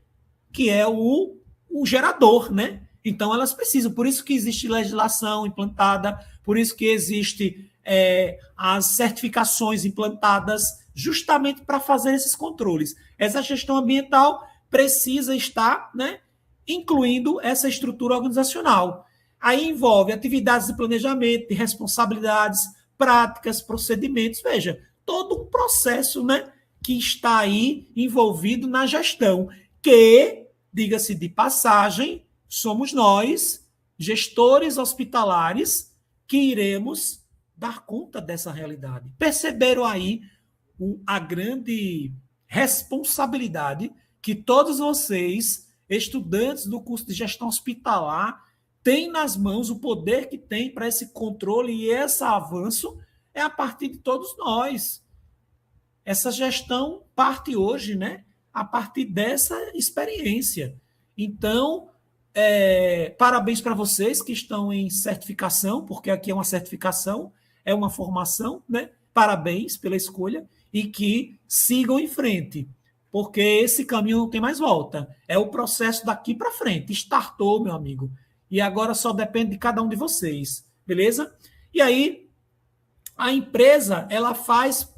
que é o gerador, né? Então, elas precisam. Por isso que existe legislação implantada, por isso que existe as certificações implantadas, justamente para fazer esses controles. Essa gestão ambiental precisa estar, né, incluindo essa estrutura organizacional. Aí envolve atividades de planejamento, de responsabilidades, práticas, procedimentos. Veja, todo um processo, né, que está aí envolvido na gestão, que, diga-se de passagem, somos nós, gestores hospitalares, que iremos dar conta dessa realidade. Perceberam aí a grande responsabilidade que todos vocês, estudantes do curso de gestão hospitalar, têm nas mãos, o poder que tem para esse controle e esse avanço é a partir de todos nós. Essa gestão parte hoje, né, a partir dessa experiência. Então, parabéns para vocês que estão em certificação, porque aqui é uma certificação, é uma formação, né? Parabéns pela escolha e que sigam em frente, porque esse caminho não tem mais volta. É o processo daqui para frente. Startou, meu amigo. E agora só depende de cada um de vocês, beleza? E aí, a empresa, ela faz...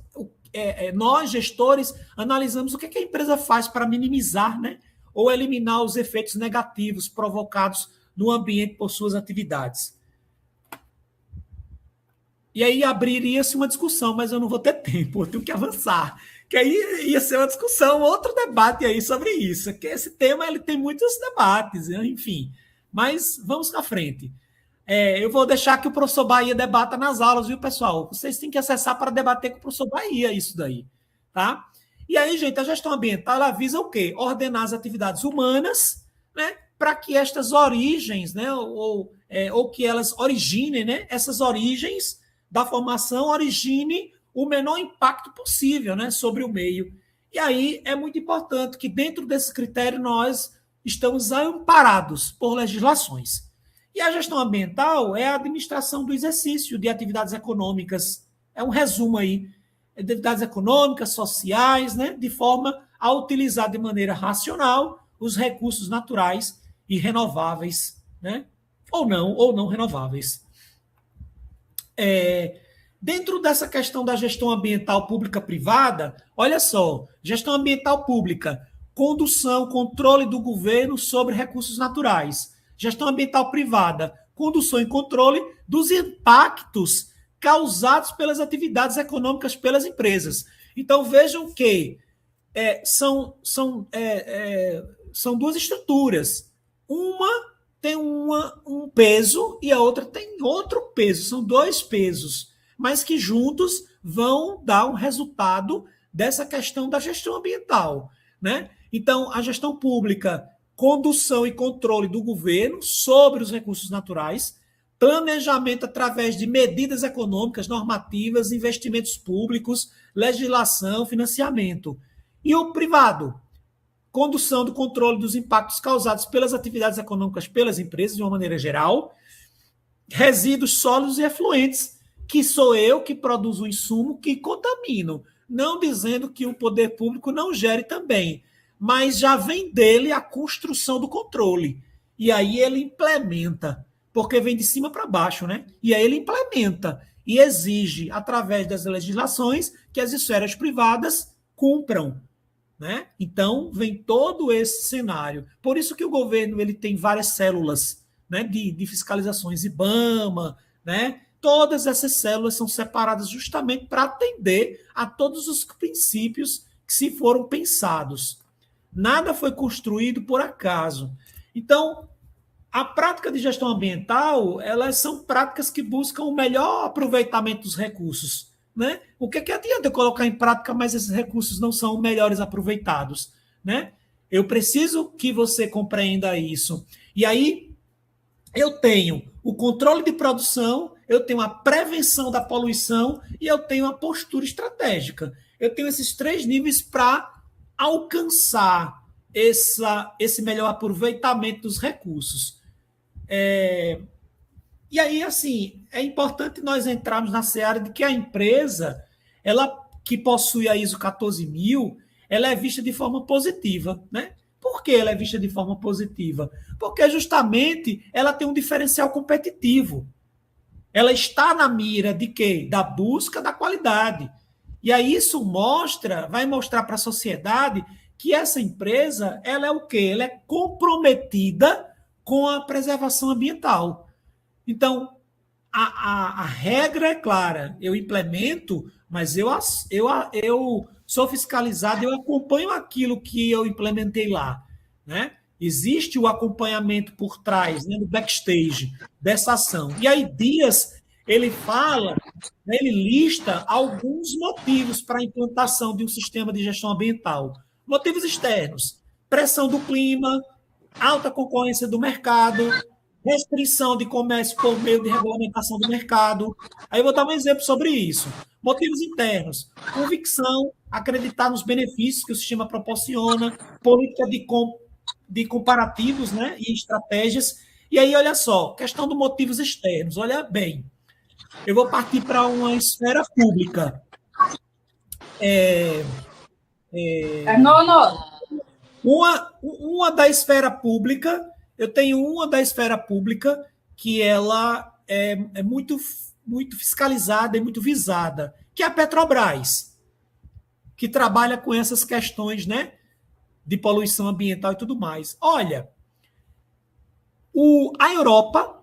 nós, gestores, analisamos o que a empresa faz para minimizar, né, ou eliminar os efeitos negativos provocados no ambiente por suas atividades. E aí abriria-se uma discussão, mas eu não vou ter tempo, eu tenho que avançar. Que aí ia ser uma discussão, outro debate aí sobre isso, que esse tema ele tem muitos debates, enfim. Mas vamos à frente. Eu vou deixar que o professor Bahia debata nas aulas, viu, pessoal? Vocês têm que acessar para debater com o professor Bahia isso daí, tá? E aí, gente, a gestão ambiental ela visa o quê? Ordenar as atividades humanas, né, para que estas origens, né, ou que elas originem, né, essas origens da formação origine o menor impacto possível, né, sobre o meio. E aí é muito importante que dentro desse critério nós estamos amparados por legislações. E a gestão ambiental é a administração do exercício de atividades econômicas. É um resumo aí. Atividades econômicas, sociais, né, de forma a utilizar de maneira racional os recursos naturais e renováveis, né, ou não renováveis. Dentro dessa questão da gestão ambiental pública-privada, olha só, gestão ambiental pública, condução, controle do governo sobre recursos naturais. Gestão ambiental privada, condução e controle dos impactos causados pelas atividades econômicas pelas empresas. Então, vejam que são duas estruturas. Uma tem um peso e a outra tem outro peso. São dois pesos, mas que juntos vão dar um resultado dessa questão da gestão ambiental, né? Então, a gestão pública, condução e controle do governo sobre os recursos naturais, planejamento através de medidas econômicas, normativas, investimentos públicos, legislação, financiamento. E o privado, condução do controle dos impactos causados pelas atividades econômicas pelas empresas, de uma maneira geral, resíduos sólidos e efluentes, que sou eu que produzo o insumo que contamino, não dizendo que o poder público não gere também, mas já vem dele a construção do controle. E aí ele implementa, porque vem de cima para baixo, né? E aí ele implementa e exige, através das legislações, que as esferas privadas cumpram, né? Então, vem todo esse cenário. Por isso que o governo ele tem várias células, né, de fiscalizações, IBAMA, né? Todas essas células são separadas justamente para atender a todos os princípios que se foram pensados. Nada foi construído por acaso. Então, a prática de gestão ambiental, elas são práticas que buscam o melhor aproveitamento dos recursos, né? O que adianta eu colocar em prática, mas esses recursos não são melhores aproveitados, né? Eu preciso que você compreenda isso. E aí, eu tenho o controle de produção, eu tenho a prevenção da poluição e eu tenho a postura estratégica. Eu tenho esses três níveis para alcançar esse melhor aproveitamento dos recursos. E aí, assim, é importante nós entrarmos na seara de que a empresa, ela que possui a ISO 14000, ela é vista de forma positiva, né? Por que ela é vista de forma positiva? Porque justamente ela tem um diferencial competitivo. Ela está na mira de quê? Da busca da qualidade. E aí isso vai mostrar para a sociedade que essa empresa, ela é o quê? Ela é comprometida com a preservação ambiental. Então, a regra é clara. Eu implemento, mas eu sou fiscalizado, eu acompanho aquilo que eu implementei lá, né? Existe o acompanhamento por trás, né, no backstage dessa ação. E aí, Dias, ele fala, né, ele lista alguns motivos para a implantação de um sistema de gestão ambiental. Motivos externos: pressão do clima, alta concorrência do mercado, restrição de comércio por meio de regulamentação do mercado. Aí eu vou dar um exemplo sobre isso. Motivos internos: convicção, acreditar nos benefícios que o sistema proporciona, política de comparativos, né, e estratégias. E aí, olha só, questão dos motivos externos. Olha bem, eu vou partir para uma esfera pública. Uma da esfera pública, eu tenho uma da esfera pública que ela é muito, muito fiscalizada e muito visada, que é a Petrobras, que trabalha com essas questões, né, de poluição ambiental e tudo mais. Olha, a Europa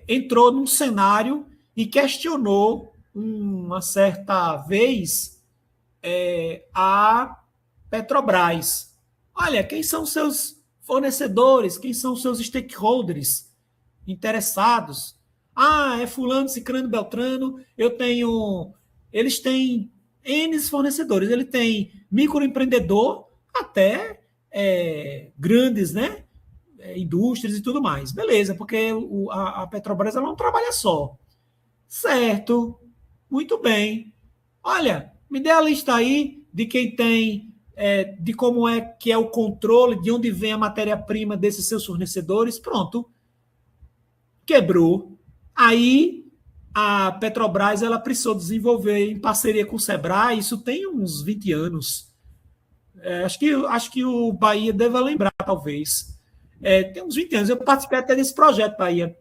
entrou num cenário e questionou uma certa vez a Petrobras. Olha, quem são seus fornecedores? Quem são seus stakeholders interessados? Ah, é fulano, ciclano, beltrano. Eles têm N fornecedores. Ele tem microempreendedor até grandes, né? Indústrias e tudo mais. Beleza, porque a Petrobras ela não trabalha só. Certo, muito bem. Olha, me dê a lista aí de quem tem, de como é que é o controle, de onde vem a matéria-prima desses seus fornecedores. Pronto. Quebrou. Aí a Petrobras ela precisou desenvolver em parceria com o Sebrae, isso tem uns 20 anos. Acho que o Bahia deve lembrar, talvez. Tem uns 20 anos. Eu participei até desse projeto, Bahia.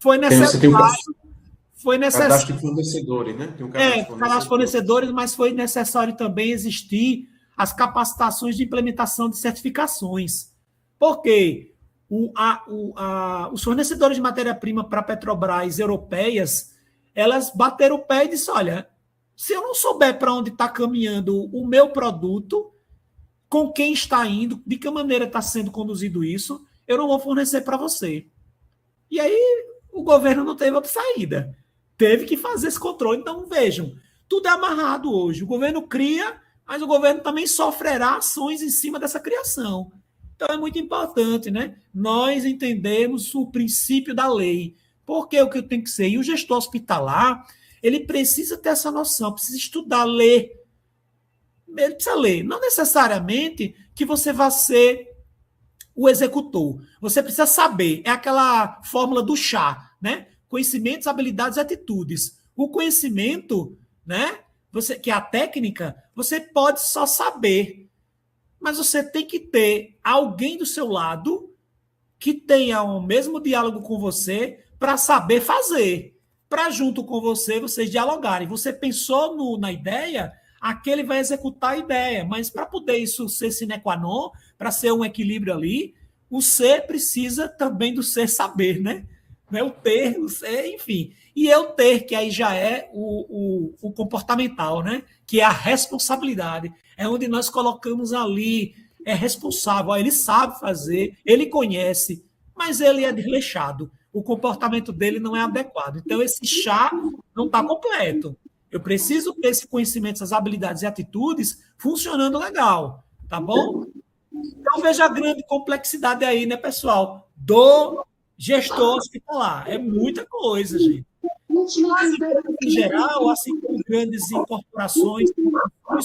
Foi necessário. Foi necessário. Cadastro de fornecedores, né? Tem um cadastro de fornecedores, mas foi necessário também existir as capacitações de implementação de certificações. Por quê? Os fornecedores de matéria-prima para a Petrobras europeias, elas bateram o pé e disseram: olha, se eu não souber para onde está caminhando o meu produto, com quem está indo, de que maneira está sendo conduzido isso, eu não vou fornecer para você. E aí o governo não teve outra saída. Teve que fazer esse controle. Então, vejam, tudo é amarrado hoje. O governo cria, mas o governo também sofrerá ações em cima dessa criação. Então, é muito importante, né? Nós entendemos o princípio da lei. Porque o que tem que ser? E o gestor hospitalar, ele precisa ter essa noção, precisa estudar, ler. Ele precisa ler. Não necessariamente que você vá ser o executor. Você precisa saber. É aquela fórmula do chá, né? Conhecimentos, habilidades e atitudes. O conhecimento, né? Que é a técnica, você pode só saber. Mas você tem que ter alguém do seu lado que tenha o mesmo diálogo com você para saber fazer. Para junto com você, vocês dialogarem. Você pensou na ideia, aquele vai executar a ideia. Mas para poder isso ser sine qua non, para ser um equilíbrio ali, o ser precisa também do ser saber, né? O ter, o ser, enfim. E eu ter, que aí já é o comportamental, né? Que é a responsabilidade. É onde nós colocamos ali, é responsável. Ele sabe fazer, ele conhece, mas ele é desleixado. O comportamento dele não é adequado. Então, esse chá não está completo. Eu preciso ter esse conhecimento, essas habilidades e atitudes funcionando legal. Tá bom? Então, veja a grande complexidade aí, né, pessoal? Do gestor hospitalar. É muita coisa, gente. Em geral, assim como grandes incorporações,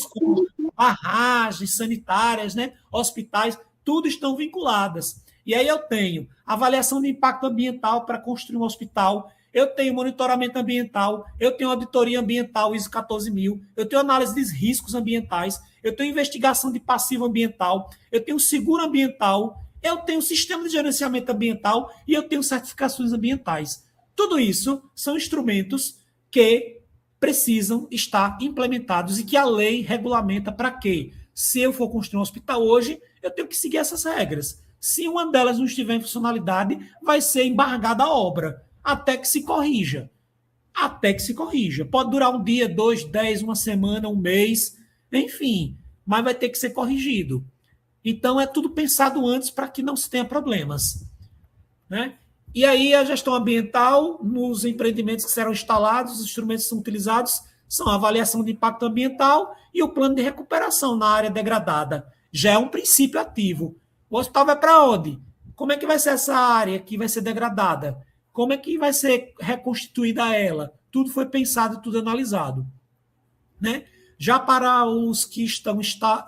como barragens sanitárias, né, hospitais, tudo estão vinculadas. E aí eu tenho avaliação de impacto ambiental para construir um hospital, eu tenho monitoramento ambiental, eu tenho auditoria ambiental ISO 14000, eu tenho análise de riscos ambientais, eu tenho investigação de passivo ambiental, eu tenho seguro ambiental, eu tenho sistema de gerenciamento ambiental e eu tenho certificações ambientais. Tudo isso são instrumentos que precisam estar implementados e que a lei regulamenta para quê? Se eu for construir um hospital hoje, eu tenho que seguir essas regras. Se uma delas não estiver em funcionalidade, vai ser embargada a obra, até que se corrija. Até que se corrija. Pode durar um dia, 2, 10, uma semana, um mês, enfim, mas vai ter que ser corrigido. Então, é tudo pensado antes para que não se tenha problemas, né? E aí a gestão ambiental, nos empreendimentos que serão instalados, os instrumentos que são utilizados são a avaliação de impacto ambiental e o plano de recuperação na área degradada. Já é um princípio ativo. O hospital vai para onde? Como é que vai ser essa área que vai ser degradada? Como é que vai ser reconstituída ela? Tudo foi pensado, tudo analisado. Né? Já para os que estão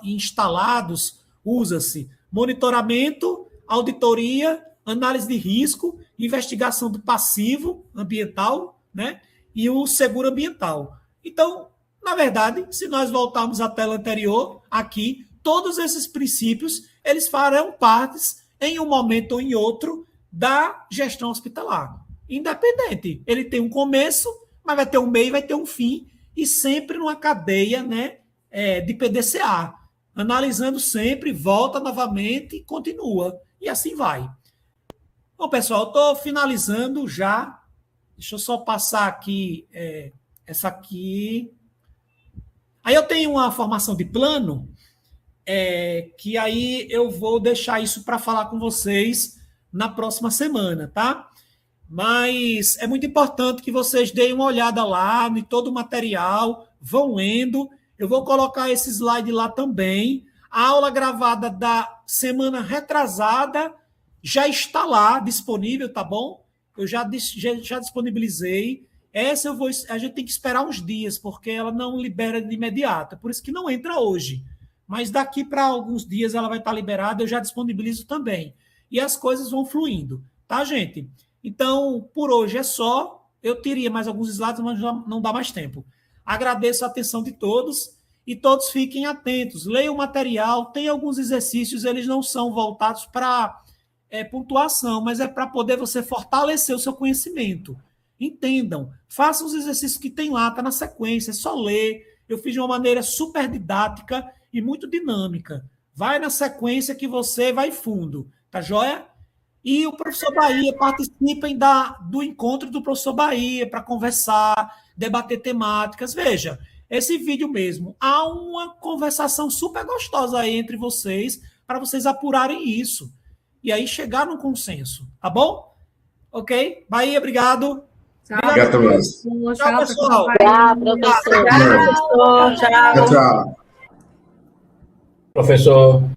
instalados, usa-se monitoramento, auditoria, análise de risco, investigação do passivo ambiental, né? E o seguro ambiental. Então, na verdade, se nós voltarmos à tela anterior, aqui, todos esses princípios, eles farão partes, em um momento ou em outro, da gestão hospitalar. Independente. Ele tem um começo, mas vai ter um meio, vai ter um fim, e sempre numa cadeia, né, de PDCA. Analisando sempre, volta novamente e continua. E assim vai. Bom, pessoal, eu estou finalizando já. Deixa eu só passar aqui essa aqui. Aí eu tenho uma formação de plano, que aí eu vou deixar isso para falar com vocês na próxima semana, tá? Mas é muito importante que vocês deem uma olhada lá em todo o material, vão lendo. Eu vou colocar esse slide lá também. A aula gravada da semana retrasada já está lá disponível, tá bom? Eu já disponibilizei. Essa a gente tem que esperar uns dias, porque ela não libera de imediato. Por isso que não entra hoje. Mas daqui para alguns dias ela vai estar liberada, eu já disponibilizo também. E as coisas vão fluindo, tá, gente? Então, por hoje é só. Eu teria mais alguns slides, mas não dá mais tempo. Agradeço a atenção de todos e todos fiquem atentos. Leiam o material, tem alguns exercícios, eles não são voltados para pontuação, mas é para poder você fortalecer o seu conhecimento. Entendam, façam os exercícios que tem lá, está na sequência, é só ler. Eu fiz de uma maneira super didática e muito dinâmica. Vai na sequência que você vai fundo, tá joia? E o professor Bahia, participem do encontro do professor Bahia para conversar, debater temáticas. Veja, esse vídeo mesmo, há uma conversação super gostosa aí entre vocês para vocês apurarem isso. E aí chegar num consenso, tá bom? Ok? Bahia, obrigado. Obrigado, Tomás. Tchau, pessoal. Tchau, professor. Tchau. Tchau, tchau. Professor.